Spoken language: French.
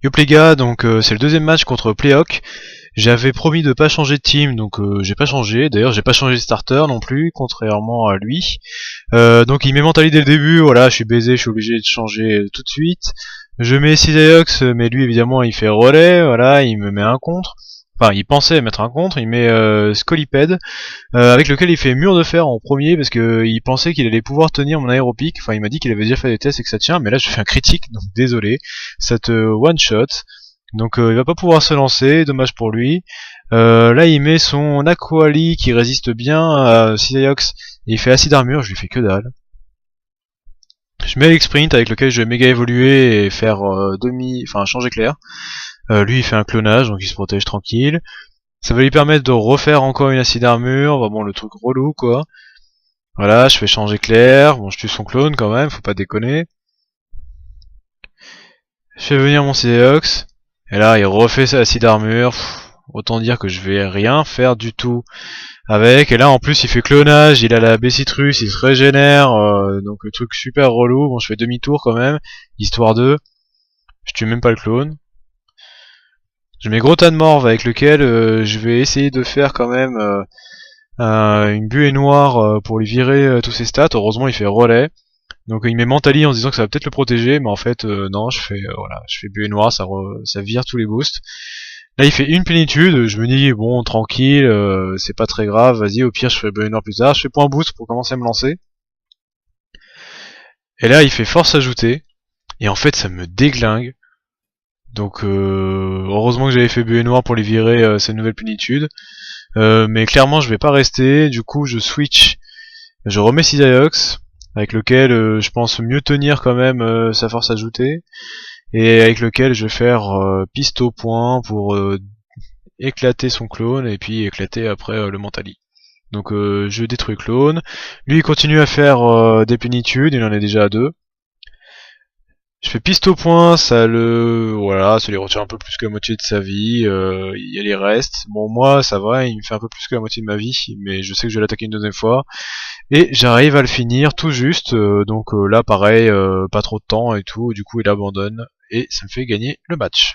Yop les gars, donc c'est le deuxième match contre Playhawk. J'avais promis de pas changer de team, donc j'ai pas changé. D'ailleurs, j'ai pas changé de starter non plus, contrairement à lui. Donc il m'est mentalé dès le début. Voilà, je suis baisé, je suis obligé de changer tout de suite. Je mets Cisaiox, mais lui évidemment il fait relais. Voilà, il me met un contre. Enfin, il pensait mettre un contre. Il met Scolipede, avec lequel il fait mur de fer en premier parce que il pensait qu'il allait pouvoir tenir mon aéropic. Enfin, il m'a dit qu'il avait déjà fait des tests et que ça tient, mais là je fais un critique, donc désolé. Ça te one shot. Donc il va pas pouvoir se lancer, dommage pour lui. Là il met son Aquali qui résiste bien à Cisaiox et il fait acide armure, je lui fais que dalle. Je mets Alex Sprint avec lequel je vais méga évoluer et faire changer clair. Lui il fait un clonage donc il se protège tranquille. Ça va lui permettre de refaire encore une acide armure, vraiment le truc relou quoi. Voilà, je fais changer clair, bon je tue son clone quand même, faut pas déconner. Je fais venir mon Cisaiox, et là il refait sa acide armure. Autant dire que je vais rien faire du tout avec, et là en plus il fait clonage, il a la Bessitrus, il se régénère, donc le truc super relou. Bon je fais demi-tour quand même, histoire de... Je tue même pas le clone. Je mets gros tas de morve avec lequel je vais essayer de faire quand même une buée noire pour lui virer tous ses stats. Heureusement il fait relais. Donc il met Mentali en se disant que ça va peut-être le protéger, mais en fait non, je fais buée noire, ça vire tous les boosts. Là il fait une plénitude, je me dis bon tranquille, c'est pas très grave, vas-y au pire je ferai buée noire plus tard, je fais point boost pour commencer à me lancer. Et là il fait force ajoutée, et en fait ça me déglingue. Donc heureusement que j'avais fait buée noire pour les virer cette nouvelle plénitude. Mais clairement je vais pas rester, du coup je switch, je remets Cisaiox, avec lequel je pense mieux tenir quand même sa force ajoutée, et avec lequel je vais faire piste au point pour éclater son clone, et puis éclater après le Mentali. Donc je détruis le clone, lui il continue à faire des plénitudes, il en est déjà à 2. Je fais piste au point, ça lui retire un peu plus que la moitié de sa vie, il y a les restes. Bon moi ça va, il me fait un peu plus que la moitié de ma vie, mais je sais que je vais l'attaquer une deuxième fois. Et j'arrive à le finir tout juste, donc là pareil, pas trop de temps et tout, du coup il abandonne, et ça me fait gagner le match.